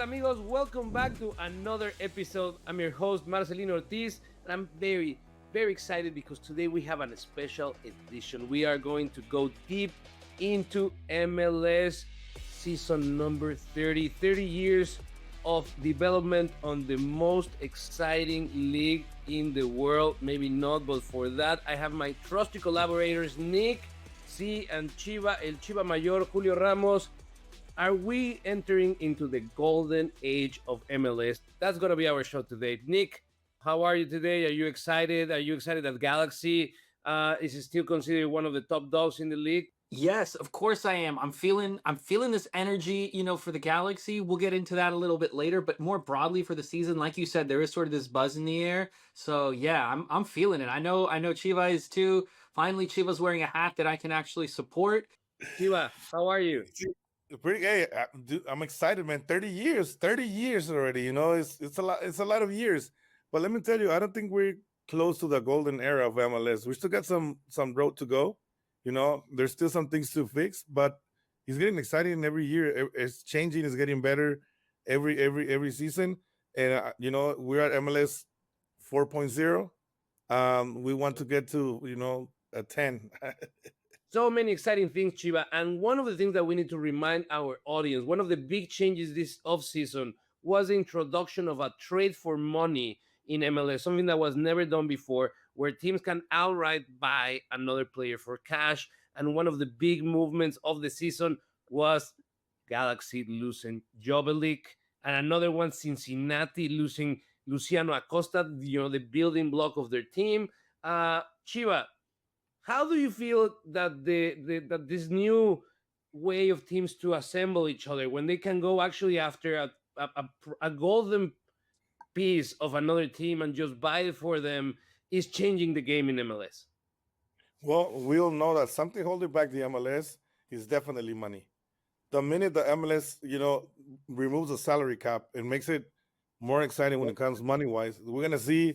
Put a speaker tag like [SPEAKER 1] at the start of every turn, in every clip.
[SPEAKER 1] tal, amigos? Welcome back to another episode. I'm your host, Marcelino Ortiz, and I'm very excited because today we have a special edition. We are going to go deep into MLS season number 30. 30 years of development on the most exciting league in the world. Maybe not, but for that, I have my trusty collaborators, Nik Z and Chiva, El Chiva Mayor, Julio Ramos. Are we entering into the golden age of MLS? That's going to be our show today. Nik, how are you today? Are you excited? Are you excited that Galaxy is still considered one of the top dogs in the league?
[SPEAKER 2] Yes, of course I am. I'm feeling this energy, for the Galaxy. We'll get into that a little bit later, but more broadly for the season, like you said, there is sort of this buzz in the air. So yeah, I'm feeling it. I know Chiva is too. Finally, Chiva's wearing a hat that I can actually support.
[SPEAKER 1] Chiva, how are you?
[SPEAKER 3] Pretty. Hey, I'm excited, man. 30 years already. It's a lot. It's a lot of years. But let me tell you, I don't think we're close to the golden era of MLS. We still got some road to go. There's still some things to fix, but it's getting exciting every year. It's changing. It's getting better every season. And we're at MLS 4.0. We want to get to a 10.
[SPEAKER 1] So many exciting things, Chiva. And one of the things that we need to remind our audience, one of the big changes this offseason was the introduction of a trade for money in MLS, something that was never done before, where teams can outright buy another player for cash. And one of the big movements of the season was Galaxy losing Jovelik, and another one, Cincinnati losing Luciano Acosta, the building block of their team. Chiva, how do you feel that that this new way of teams to assemble each other when they can go actually after a golden piece of another team and just buy it for them is changing the game in MLS?
[SPEAKER 3] Well, we all know that something holding back the MLS is definitely money. The minute the MLS, removes the salary cap and makes it more exciting when it comes money wise, we're gonna see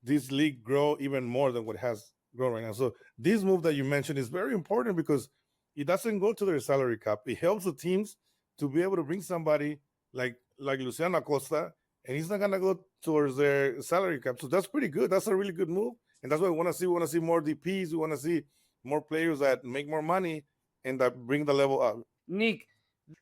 [SPEAKER 3] this league grow even more than what it has grown right now. So this move that you mentioned is very important because it doesn't go to their salary cap. It helps the teams to be able to bring somebody like Luciano Acosta, and he's not gonna go towards their salary cap. So that's pretty good. That's a really good move, and that's what we want to see. We want to see more DPS. We want to see more players that make more money and that bring the level up.
[SPEAKER 1] Nik,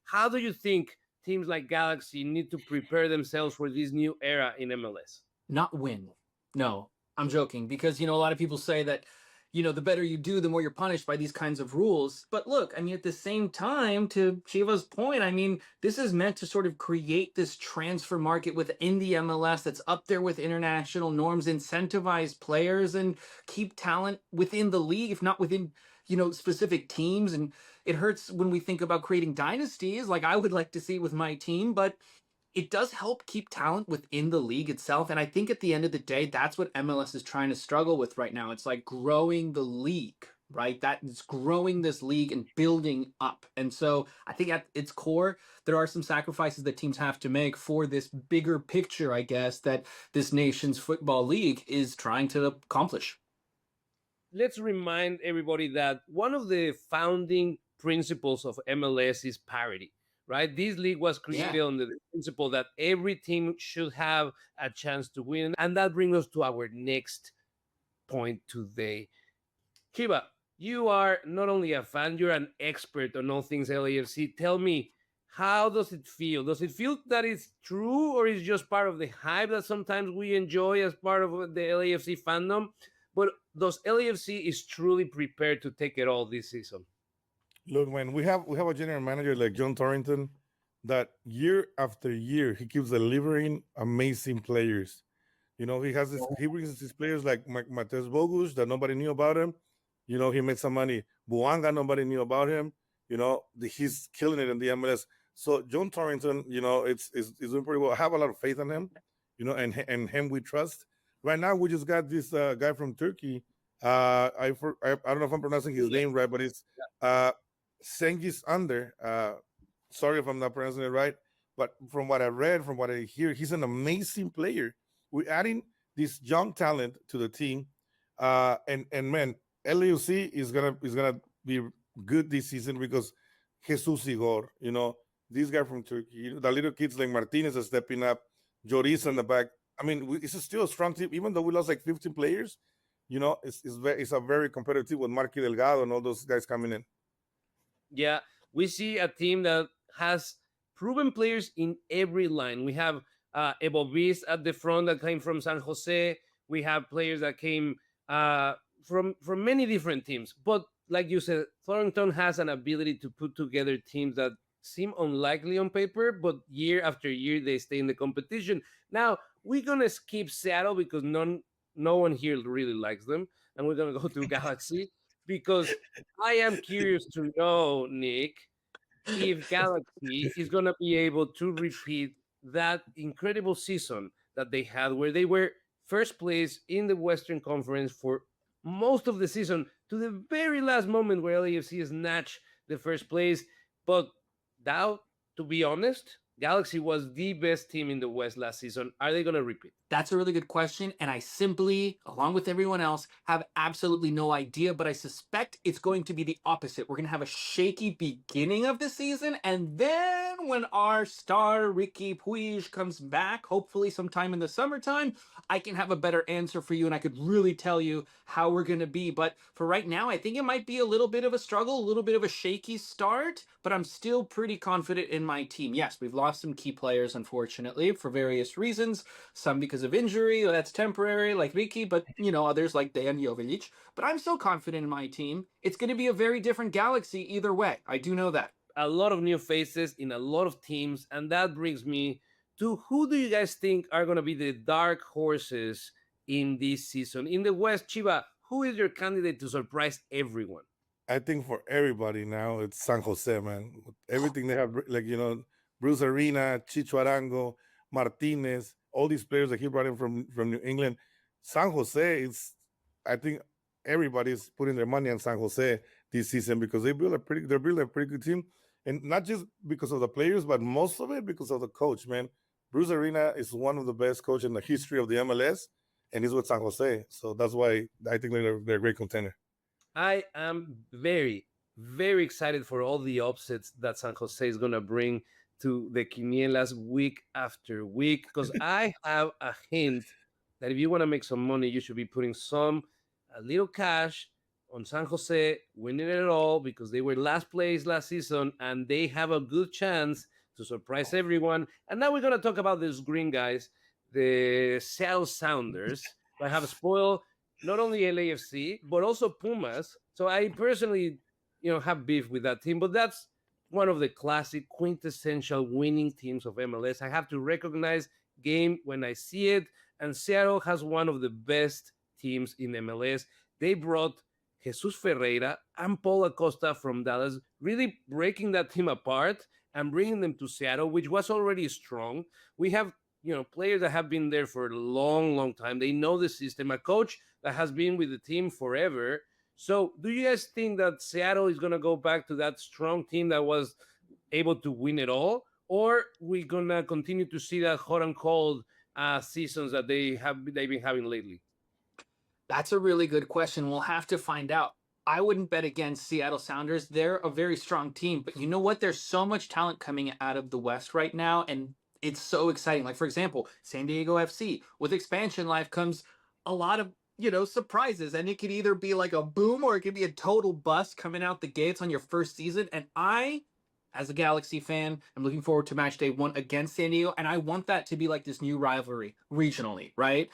[SPEAKER 1] how do you think teams like Galaxy need to prepare themselves for this new era in MLS?
[SPEAKER 2] Not win. No, I'm joking because a lot of people say that the better you do, the more you're punished by these kinds of rules. But look, at the same time, to Chiva's point, this is meant to sort of create this transfer market within the MLS that's up there with international norms, incentivize players, and keep talent within the league, if not within specific teams. And it hurts when we think about creating dynasties, like I would like to see with my team, but it does help keep talent within the league itself. And I think at the end of the day, that's what MLS is trying to struggle with right now. It's like growing the league, right? That it's growing this league and building up. And so I think at its core, there are some sacrifices that teams have to make for this bigger picture, I guess, that this nation's football league is trying to accomplish.
[SPEAKER 1] Let's remind everybody that one of the founding principles of MLS is parity, right? This league was created on the principle that every team should have a chance to win. And that brings us to our next point today. Chiva, you are not only a fan, you're an expert on all things LAFC. Tell me, how does it feel? Does it feel that it's true, or is just part of the hype that sometimes we enjoy as part of the LAFC fandom? But does LAFC is truly prepared to take it all this season?
[SPEAKER 3] Look, man, we have a general manager like John Torrington that year after year he keeps delivering amazing players. He brings these players like Matej Bogus that nobody knew about him. He made some money. Buanga, nobody knew about him. He's killing it in the MLS. So John Torrington, it's doing pretty well. I have a lot of faith in him, and him we trust. Right now, we just got this guy from Turkey. I don't know if I'm pronouncing his name right, but it's Cengiz Under. Sorry if I'm not pronouncing it right, but from what I read, from what I hear, he's an amazing player. We're adding this young talent to the team, and man, LAFC is gonna be good this season because Jesus Igor, this guy from Turkey, the little kids like Martinez are stepping up, Joris on the back. I mean, it's still a strong team, even though we lost like 15 players. It's a very competitive team with Marky Delgado and all those guys coming in.
[SPEAKER 1] Yeah, we see a team that has proven players in every line. We have Evo Beast at the front that came from San Jose. We have players that came from many different teams. But like you said, Thornton has an ability to put together teams that seem unlikely on paper, but year after year they stay in the competition. Now we're gonna skip Seattle because no one here really likes them, and we're gonna go to Galaxy because I am curious to know, Nick, if Galaxy is going to be able to repeat that incredible season that they had, where they were first place in the Western Conference for most of the season to the very last moment where LAFC snatched the first place. But now, to be honest, Galaxy was the best team in the West last season. Are they going to repeat?
[SPEAKER 2] That's a really good question. And I simply, along with everyone else, have absolutely no idea, but I suspect it's going to be the opposite. We're going to have a shaky beginning of the season. And then when our star Ricky Puig comes back, hopefully sometime in the summertime, I can have a better answer for you and I could really tell you how we're going to be. But for right now, I think it might be a little bit of a struggle, a little bit of a shaky start, but I'm still pretty confident in my team. Yes, we've lost some key players, unfortunately, for various reasons. Some because of injury, that's temporary, like Ricky, but others like Dejan Jovic. But I'm still confident in my team. It's going to be a very different Galaxy either way. I do know that.
[SPEAKER 1] A lot of new faces in a lot of teams, and that brings me to who do you guys think are going to be the dark horses in this season? In the West, Chiva, who is your candidate to surprise everyone?
[SPEAKER 3] I think for everybody now, it's San Jose, man. With everything they have, like, Bruce Arena, Chicho Arango, Martinez, all these players that he brought in from New England. San Jose is, I think everybody's putting their money on San Jose this season because they're building a pretty good team. And not just because of the players, but most of it because of the coach, man. Bruce Arena is one of the best coaches in the history of the MLS, and he's with San Jose. So that's why I think they're a great contender.
[SPEAKER 1] I am very, very excited for all the upsets that San Jose is going to bring to the Quinielas week after week, because I have a hint that if you want to make some money, you should be putting a little cash on San Jose winning it all because they were last place last season and they have a good chance to surprise everyone. And now we're going to talk about these green guys, the Seattle Sounders, that have spoiled not only LAFC, but also Pumas. So I personally, have beef with that team, but that's one of the classic quintessential winning teams of MLS. I have to recognize game when I see it. And Seattle has one of the best teams in MLS. They brought Jesus Ferreira and Paul Acosta from Dallas, really breaking that team apart and bringing them to Seattle, which was already strong. We have players that have been there for a long, long time. They know the system. A coach that has been with the team forever. So do you guys think that Seattle is going to go back to that strong team that was able to win it all? Or we going to continue to see that hot and cold seasons that they've been having lately?
[SPEAKER 2] That's a really good question. We'll have to find out. I wouldn't bet against Seattle Sounders. They're a very strong team. But you know what? There's so much talent coming out of the West right now. And it's so exciting. Like, for example, San Diego FC. With expansion life comes a lot of, surprises. And it could either be like a boom or it could be a total bust coming out the gates on your first season. And I, as a Galaxy fan, I'm looking forward to match day 1 against San Diego. And I want that to be like this new rivalry regionally, right?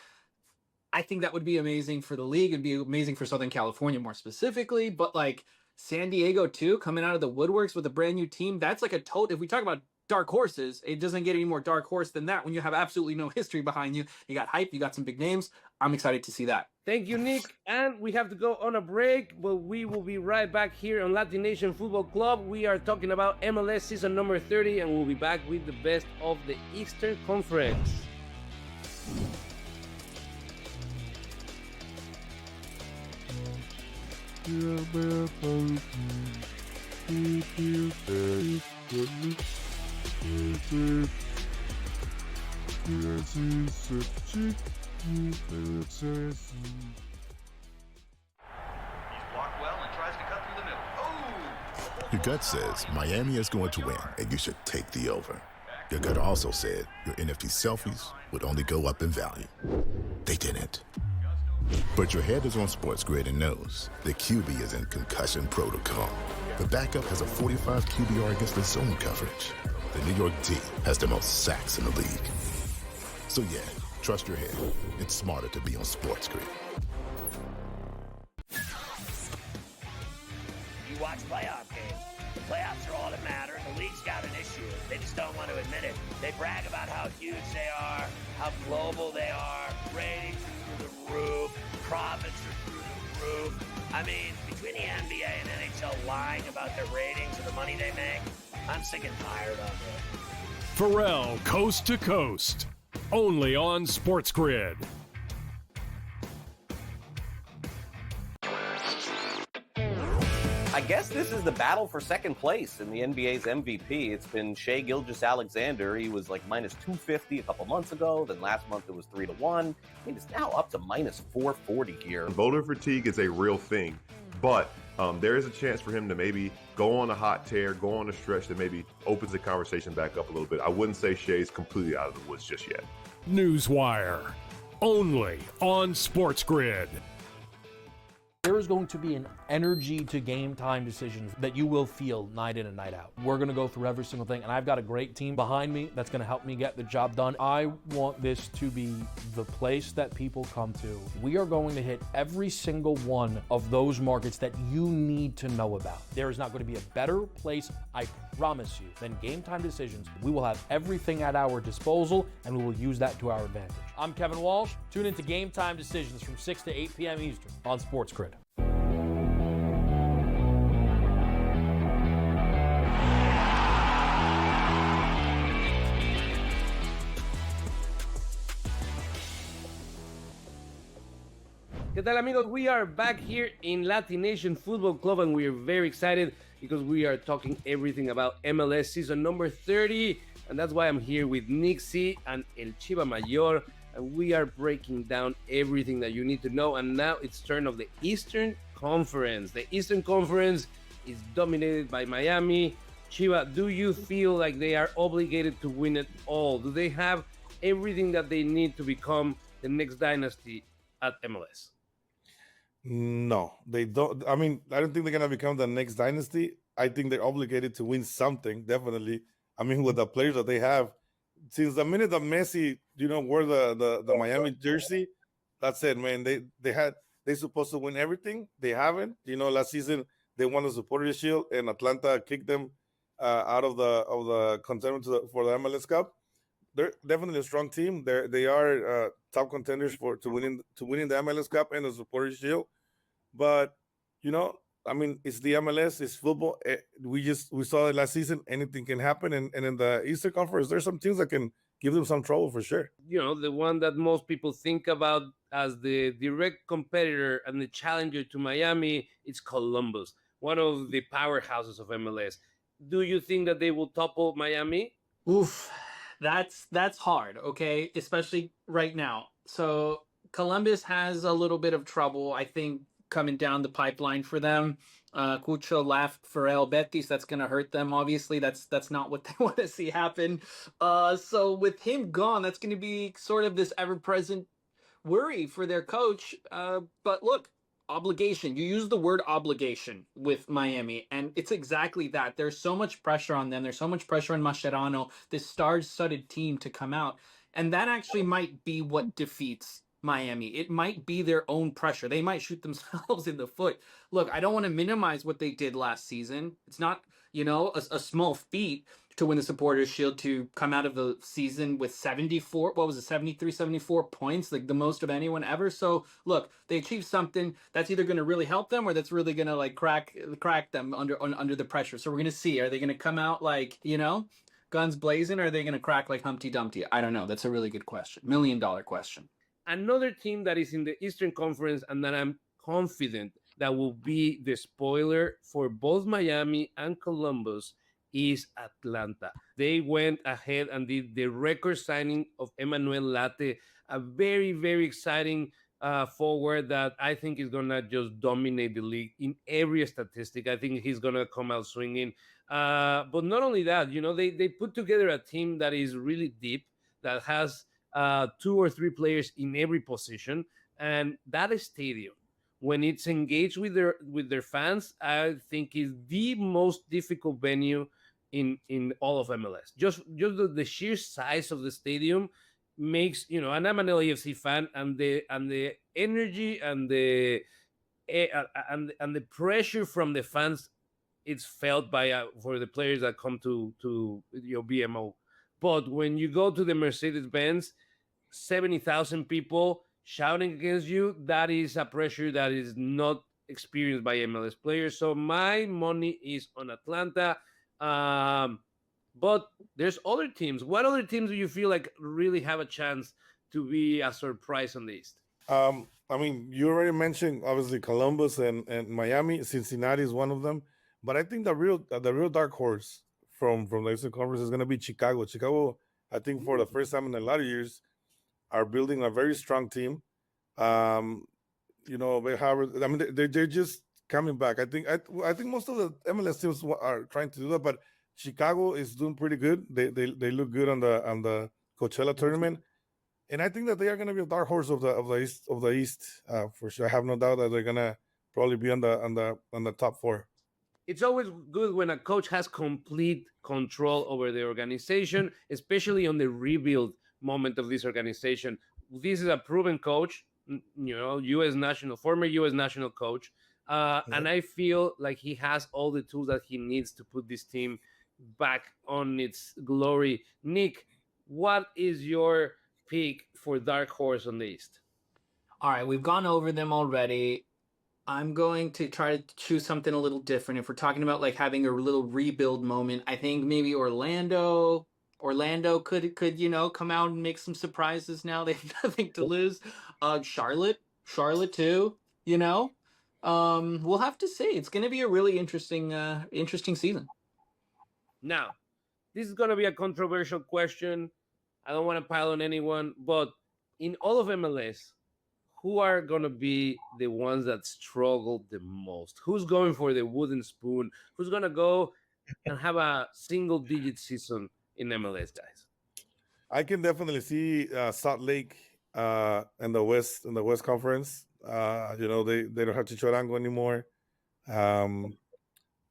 [SPEAKER 2] I think that would be amazing for the league. It'd be amazing for Southern California more specifically. But like San Diego too, coming out of the woodworks with a brand new team, that's like a total. If we talk about dark horses, it doesn't get any more dark horse than that when you have absolutely no history behind you. You got hype, you got some big names. I'm excited to see that.
[SPEAKER 1] Thank you, Nick. And we have to go on a break, but we will be right back here on LatiNation Football Club. We are talking about MLS season number 30, and we'll be back with the best of the Eastern Conference.
[SPEAKER 4] He's blocked well and tries to cut through the middle. Oh! The Your gut says Miami is going to win, and you should take the over. Your gut also said your NFT selfies would only go up in value. They didn't. But your head is on SportsGrid and knows the QB is in concussion protocol. The backup has a 45 QBR against the zone coverage. The New York D has the most sacks in the league. So yeah, trust your head. It's smarter to be on SportsGrid.
[SPEAKER 5] You watch playoff games. The playoffs are all that matter, and the league's got an issue. They just don't want to admit it. They brag about how huge they are, how global they are, ratings are through the roof, profits are through the roof. I mean, between the NBA and NHL lying about their ratings and the money they make, I'm sick and tired of it.
[SPEAKER 6] Pharrell, Coast to Coast, only on SportsGrid.
[SPEAKER 7] I guess this is the battle for second place in the NBA's MVP. It's been Shai Gilgeous-Alexander. He was like minus 250 a couple months ago. Then last month it was 3-1. I mean, it's now up to minus 440 here.
[SPEAKER 8] Voter fatigue is a real thing, but there is a chance for him to maybe go on a hot tear, go on a stretch that maybe opens the conversation back up a little bit. I wouldn't say Shai's completely out of the woods just yet.
[SPEAKER 6] Newswire, only on SportsGrid.
[SPEAKER 9] There is going to be an energy to game time decisions that you will feel night in and night out. We're going to go through every single thing, and I've got a great team behind me that's going to help me get the job done. I want this to be the place that people come to. We are going to hit every single one of those markets that you need to know about. There is not going to be a better place, I promise you, than Game Time Decisions. We will have everything at our disposal, and we will use that to our advantage. I'm Kevin Walsh. Tune into Game Time Decisions from 6 to 8 p.m. Eastern on SportsGrid.
[SPEAKER 1] ¿Qué tal, amigos? We are back here in LatiNation Football Club, and we are very excited because we are talking everything about MLS season number 30, and that's why I'm here with Nik Z and El Chiva Mayor, and we are breaking down everything that you need to know. And now it's turn of the Eastern Conference. The Eastern Conference is dominated by Miami. Chiva, do you feel like they are obligated to win it all? Do they have everything that they need to become the next dynasty at MLS?
[SPEAKER 3] No, they don't. I mean, I don't think they're gonna become the next dynasty. I think they're obligated to win something, definitely. I mean, with the players that they have, since the minute that Messi, wore the Miami jersey, that's it, man. They're supposed to win everything. They haven't. Last season they won the Supporters Shield, and Atlanta kicked them out of the contender for the MLS Cup. They're definitely a strong team. They are top contenders to winning the MLS Cup and the Supporters Shield. But I mean, it's the MLS, it's football. We saw it last season. Anything can happen, and in the Eastern Conference, there's some teams that can give them some trouble for sure.
[SPEAKER 1] The one that most people think about as the direct competitor and the challenger to Miami, it's Columbus, one of the powerhouses of MLS. Do you think that they will topple Miami?
[SPEAKER 2] Oof. That's hard, okay? Especially right now. So Columbus has a little bit of trouble, I think, coming down the pipeline for them. Cucho left for El Betis. That's going to hurt them, obviously. That's not what they want to see happen. So with him gone, that's going to be sort of this ever-present worry for their coach. But look, obligation. You use the word obligation with Miami, and it's exactly that. There's so much pressure on them. There's so much pressure on Mascherano, this star-studded team, to come out. And that actually might be what defeats Miami. It might be their own pressure. They might shoot themselves in the foot. Look, I don't want to minimize what they did last season. It's not, a small feat to win the Supporters Shield, to come out of the season with 73, 74 points, like the most of anyone ever. So look, they achieved something that's either going to really help them, or that's really going to crack them under the pressure. So we're going to see. Are they going to come out guns blazing, or are they going to crack like Humpty Dumpty? I don't know. That's a really good question. $1 million question.
[SPEAKER 1] Another team that is in the Eastern Conference and that I'm confident that will be the spoiler for both Miami and Columbus is Atlanta. They went ahead and did the record signing of Emmanuel Latte, a very, very exciting forward that I think is gonna just dominate the league in every statistic. I think he's gonna come out swinging. But not only that, they put together a team that is really deep, that has two or three players in every position, and that stadium, when it's engaged with their fans, I think is the most difficult venue in all of MLS. Just the sheer size of the stadium makes, and I'm an LAFC fan, and the energy and and the pressure from the fans, it's felt by for the players that come to your BMO. But when you go to the Mercedes Benz, 70,000 people shouting against you, that is a pressure that is not experienced by MLS players. So my money is on Atlanta. But there's other teams. What other teams do you feel like really have a chance to be a surprise on the East?
[SPEAKER 3] I mean, you already mentioned obviously Columbus and Miami. Cincinnati is one of them, but I think the real dark horse from the Eastern Conference is going to be Chicago. Chicago, I think for the first time in a lot of years, are building a very strong team. They have. I mean, they're just coming back. I think most of the MLS teams are trying to do that, but Chicago is doing pretty good. They look good on the Coachella tournament, and I think that they are going to be a dark horse of the East for sure. I have no doubt that they're going to probably be on the top four.
[SPEAKER 1] It's always good when a coach has complete control over the organization, especially on the rebuild moment of this organization. This is a proven coach, former U.S. national coach, and I feel like he has all the tools that he needs to put this team back on its glory. Nick, what is your pick for dark horse on the East?
[SPEAKER 2] All right, we've gone over them already. I'm going to try to choose something a little different. If we're talking about like having a little rebuild moment, I think maybe Orlando could come out and make some surprises now. They have nothing to lose. Charlotte too, we'll have to see. It's going to be a really interesting season.
[SPEAKER 1] Now, this is going to be a controversial question. I don't want to pile on anyone, but in all of MLS, who are going to be the ones that struggle the most? Who's going for the wooden spoon? Who's going to go and have a single-digit season in MLS, guys?
[SPEAKER 3] I can definitely see Salt Lake in the West Conference. They don't have Chichorango anymore.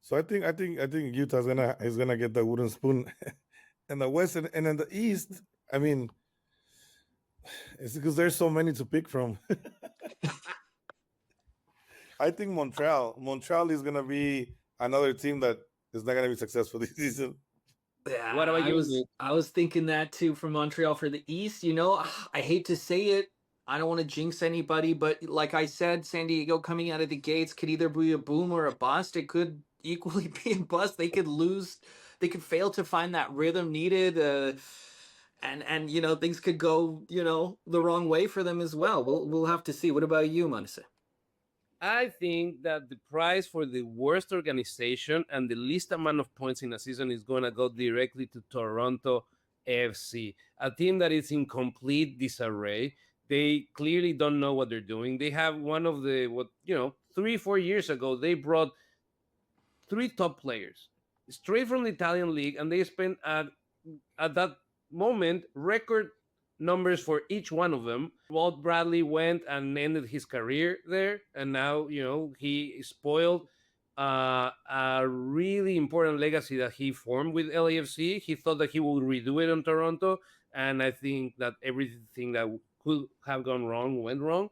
[SPEAKER 3] So I think Utah is gonna get the wooden spoon in the West, and in the East. I mean, it's because there's so many to pick from. I think Montreal is gonna be another team that is not gonna be successful this season.
[SPEAKER 2] Yeah,
[SPEAKER 1] what about you?
[SPEAKER 2] I was thinking that too for Montreal for the East. I hate to say it. I don't want to jinx anybody, but like I said, San Diego coming out of the gates could either be a boom or a bust. It could equally be a bust. They could lose. They could fail to find that rhythm needed. And things could go, the wrong way for them as well. We'll have to see. What about you, Monse?
[SPEAKER 1] I think that the prize for the worst organization and the least amount of points in a season is going to go directly to Toronto FC, a team that is in complete disarray. They clearly don't know what they're doing. They have one of 3-4 years ago, they brought 3 top players straight from the Italian league, and they spent at that moment record numbers for each one of them. Walt Bradley went and ended his career there, and now he spoiled a really important legacy that he formed with LAFC. He thought that he would redo it in Toronto, and I think that everything that could have gone wrong went wrong.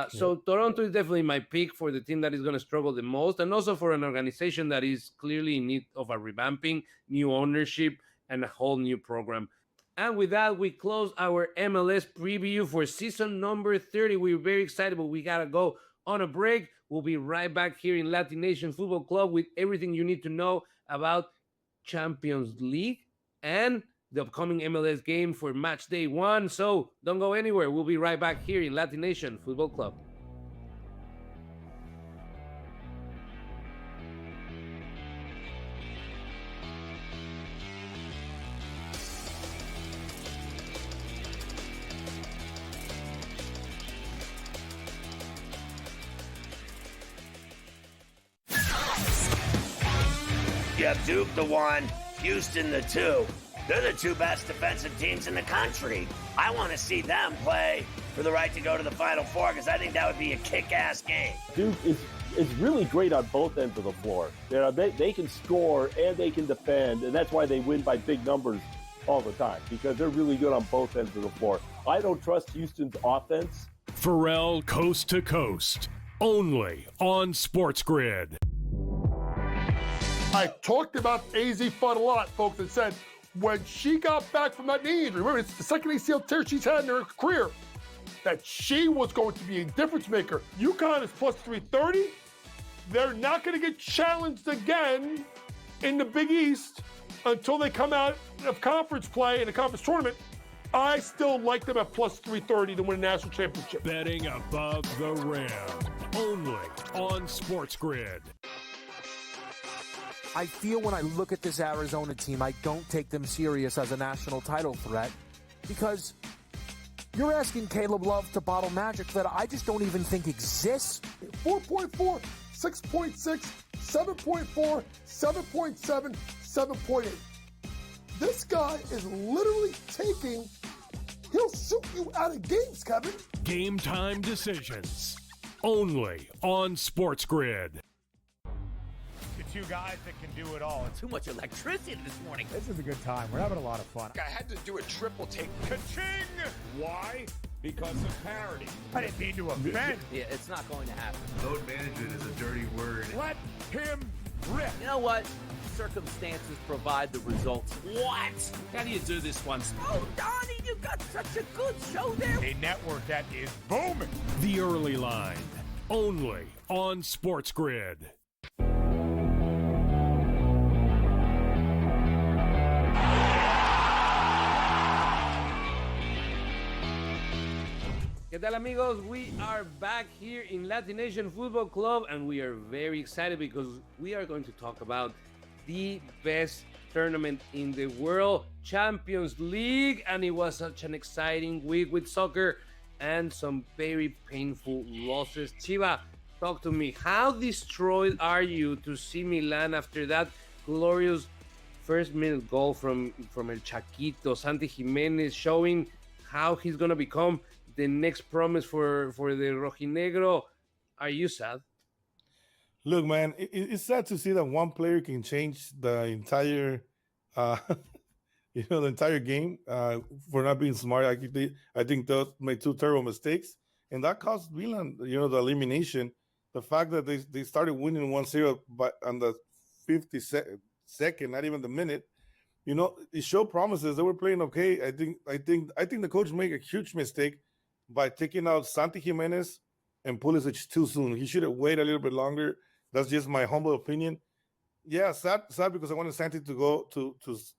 [SPEAKER 1] So Toronto is definitely my pick for the team that is going to struggle the most, and also for an organization that is clearly in need of a revamping, new ownership, and a whole new program. And with that, we close our MLS preview for season number 30. We're very excited, but we got to go on a break. We'll be right back here in LatiNation Football Club with everything you need to know about Champions League and the upcoming MLS game for match day 1. So don't go anywhere. We'll be right back here in LatiNation Football Club.
[SPEAKER 5] You have Duke the 1, Houston the 2. They're the 2 best defensive teams in the country. I want to see them play for the right to go to the Final Four because I think that would be a kick-ass game.
[SPEAKER 10] Duke is really great on both ends of the floor. They can score and they can defend, and that's why they win by big numbers all the time, because they're really good on both ends of the floor. I don't trust Houston's offense.
[SPEAKER 6] Pharrell Coast to Coast, only on SportsGrid.
[SPEAKER 11] I talked about AZ Fudd a lot, folks, and said when she got back from that knee injury, remember, it's the second ACL tear she's had in her career, that she was going to be a difference maker. UConn is plus 330. They're not going to get challenged again in the Big East until they come out of conference play in a conference tournament. I still like them at plus 330 to win a national championship.
[SPEAKER 6] Betting above the rim, only on SportsGrid.
[SPEAKER 12] I feel when I look at this Arizona team, I don't take them serious as a national title threat because you're asking Caleb Love to bottle magic that I just don't even think exists.
[SPEAKER 11] 4.4, 6.6, 7.4, 7.7, 7.8. This guy is literally taking, he'll shoot you out of games, Kevin.
[SPEAKER 6] Game time decisions, only on SportsGrid.
[SPEAKER 13] The 2 guys that can do it all.
[SPEAKER 5] Too much electricity this morning.
[SPEAKER 13] This is a good time. We're having a lot of fun.
[SPEAKER 14] I had to do a triple take.
[SPEAKER 13] Ka-ching! Why? Because of parity. I didn't mean to offend.
[SPEAKER 5] Yeah, it's not going to happen.
[SPEAKER 14] Load management is a dirty word.
[SPEAKER 13] Let him rip.
[SPEAKER 5] You know what? Circumstances provide the results. What? How do you do this once? Oh, Donnie, you got such a good show there.
[SPEAKER 13] A network that is booming.
[SPEAKER 6] The Early Line, only on SportsGrid.
[SPEAKER 1] ¿Qué tal, amigos? We are back here in LatiNation Football Club, and we are very excited because we are going to talk about the best tournament in the world, Champions League, and it was such an exciting week with soccer and some very painful losses. Chiva, talk to me. How destroyed are you to see Milan after that glorious first-minute goal from El Chaquito, Santi Jimenez, showing how he's going to become the next promise for the Rojinegro? Are you sad?
[SPEAKER 3] Look, man, it's sad to see that one player can change the entire, the entire game for not being smart. I think they made 2 terrible mistakes, and that cost Milan, the elimination. The fact that they started winning 1-0 on the 52nd, not even the minute, it showed promises. They were playing okay. I think the coach made a huge mistake by taking out Santi Jimenez and Pulisic too soon. He should have waited a little bit longer. That's just my humble opinion. Yeah, sad because I wanted Santi to go to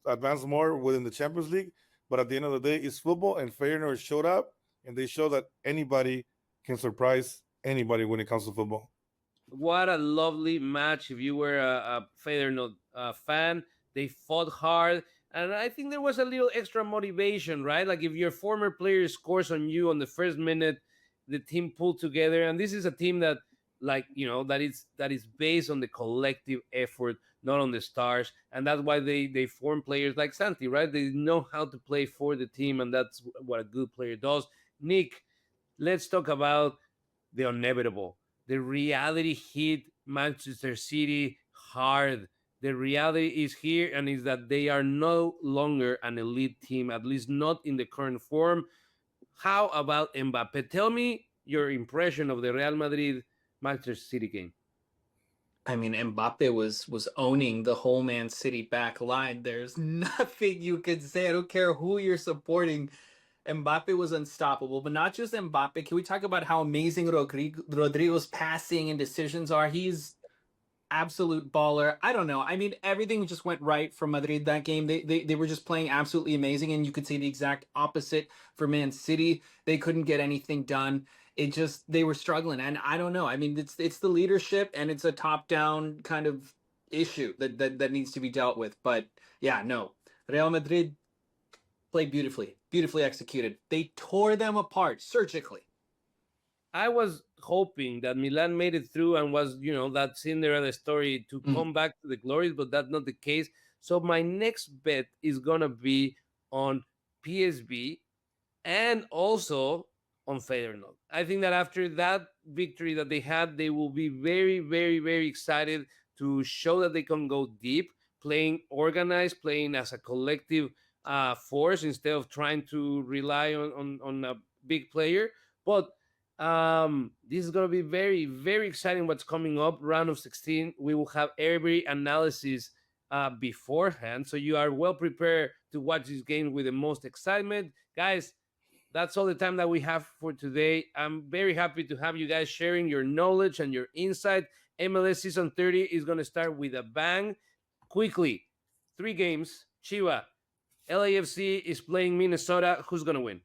[SPEAKER 3] advance more within the Champions League. But at the end of the day, it's football, and Feyenoord showed up, and they show that anybody can surprise anybody when it comes to football.
[SPEAKER 1] What a lovely match. If you were a Feyenoord fan, they fought hard. And I think there was a little extra motivation, right? Like if your former player scores on you on the first minute, the team pulled together. And this is a team that, that is based on the collective effort, not on the stars. And that's why they form players like Santi, right? They know how to play for the team, and that's what a good player does. Nick, let's talk about the inevitable. The reality hit Manchester City hard. The reality is here, and is that they are no longer an elite team, at least not in the current form. How about Mbappe? Tell me your impression of the Real Madrid-Manchester City game.
[SPEAKER 2] I mean, Mbappe was owning the whole Man City back line. There's nothing you could say. I don't care who you're supporting. Mbappe was unstoppable, but not just Mbappe. Can we talk about how amazing Rodrigo's passing and decisions are? He's absolute baller. I don't know. I mean, everything just went right for Madrid that game. They were just playing absolutely amazing, and you could see the exact opposite for Man City. They couldn't get anything done. They were struggling, and I don't know. I mean, it's the leadership, and it's a top-down kind of issue that needs to be dealt with. But yeah, no. Real Madrid played beautifully executed. They tore them apart surgically.
[SPEAKER 1] I was hoping that Milan made it through and was, that Cinderella story to come back to the glories, but that's not the case. So my next bet is gonna be on PSV and also on Feyenoord. I think that after that victory that they had, they will be very, very, very excited to show that they can go deep, playing organized, playing as a collective force instead of trying to rely on a big player. But this is going to be very, very exciting what's coming up. Round of 16, we will have every analysis beforehand. So you are well prepared to watch this game with the most excitement. Guys, that's all the time that we have for today. I'm very happy to have you guys sharing your knowledge and your insight. MLS season 30 is going to start with a bang. Quickly, 3 games. Chiva, LAFC is playing Minnesota. Who's going to win?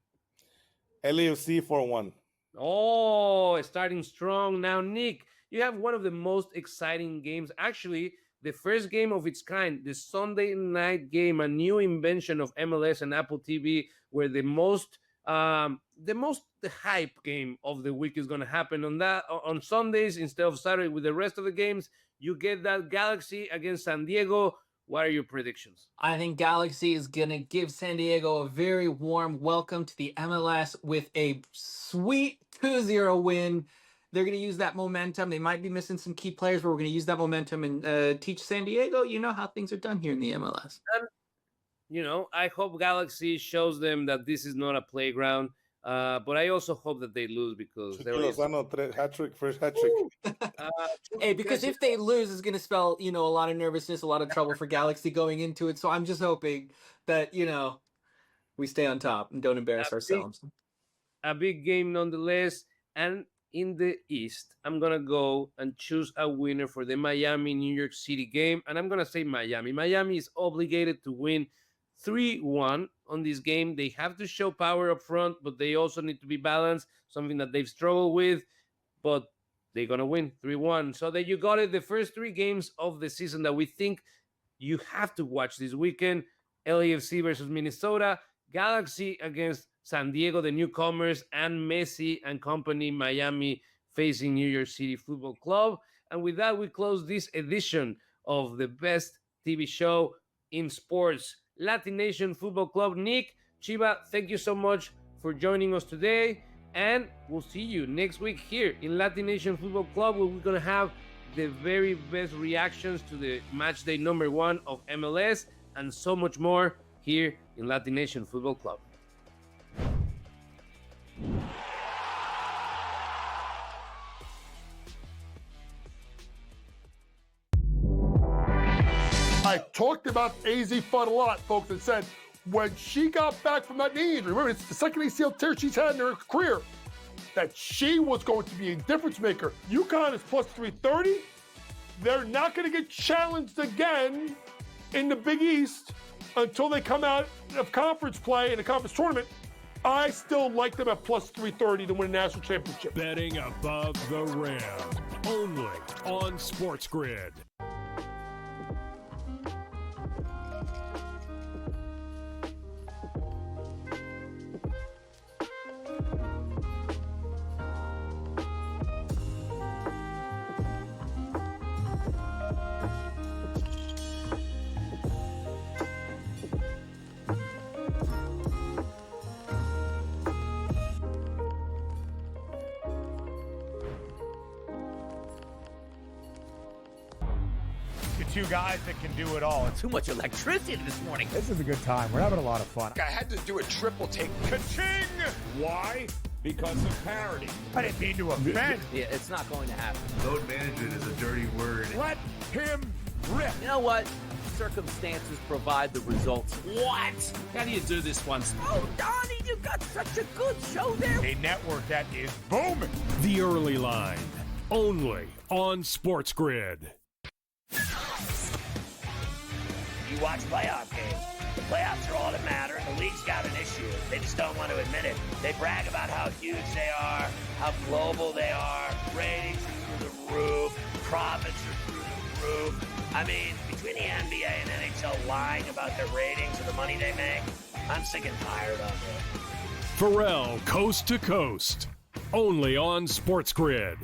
[SPEAKER 3] LAFC 4-1.
[SPEAKER 1] Oh, starting strong. Now, Nick, you have one of the most exciting games. Actually, the first game of its kind, the Sunday night game, a new invention of MLS and Apple TV, where the hype game of the week is going to happen on Sundays instead of Saturday with the rest of the games. You get that Galaxy against San Diego. What are your predictions?
[SPEAKER 2] I think Galaxy is going to give San Diego a very warm welcome to the MLS with a sweet 2-0 win. They're going to use that momentum. They might be missing some key players, but we're going to use that momentum and teach San Diego, how things are done here in the MLS.
[SPEAKER 1] And, I hope Galaxy shows them that this is not a playground. But I also hope that they lose because
[SPEAKER 3] first hat trick.
[SPEAKER 2] Hey, because if they lose, it's going to spell, a lot of nervousness, a lot of trouble for Galaxy going into it. So I'm just hoping that, we stay on top and don't embarrass ourselves.
[SPEAKER 1] A big game nonetheless. And in the East, I'm going to go and choose a winner for the Miami-New York City game. And I'm going to say Miami. Miami is obligated to win 3-1 on this game. They have to show power up front, but they also need to be balanced, something that they've struggled with, but they're going to win 3-1. So that you got it, the first 3 games of the season that we think you have to watch this weekend. LAFC versus Minnesota, Galaxy against San Diego, the newcomers, and Messi and company, Miami facing New York City Football Club. And with that, we close this edition of the best TV show in sports, LatiNation Football Club. Nick, Chiva, thank you so much for joining us today. And we'll see you next week here in LatiNation Football Club, where we're going to have the very best reactions to the match day number 1 of MLS and so much more here in LatiNation Football Club.
[SPEAKER 11] I talked about AZ Fun a lot, folks, and said when she got back from that knee injury, remember, it's the second ACL tear she's had in her career, that she was going to be a difference maker. UConn is plus 330. They're not going to get challenged again in the Big East until they come out of conference play in a conference tournament. I still like them at plus 330 to win a national championship.
[SPEAKER 6] Betting above the rim, only on SportsGrid.
[SPEAKER 13] Two guys that can do it all.
[SPEAKER 5] Too much electricity this morning.
[SPEAKER 15] This is a good time. We're having a lot of fun.
[SPEAKER 14] I had to do a triple take.
[SPEAKER 13] Ka-ching! Why? Because of parity. I didn't mean to offend.
[SPEAKER 5] Yeah, it's not going to happen.
[SPEAKER 14] Load management is a dirty word.
[SPEAKER 13] Let him rip.
[SPEAKER 5] You know what? Circumstances provide the results. What?
[SPEAKER 16] How do you do this once?
[SPEAKER 5] Oh, Donnie, you got such a good show there.
[SPEAKER 13] A network that is booming.
[SPEAKER 6] The Early Line, only on SportsGrid.
[SPEAKER 5] You watch playoff games. The playoffs are all that matter, and the league's got an issue. They just don't want to admit it. They brag about how huge they are, how global they are, ratings are through the roof, profits are through the roof. I mean, between the NBA and NHL lying about their ratings and the money they make, I'm sick and tired of it.
[SPEAKER 6] Pharrell, Coast to Coast. only on SportsGrid.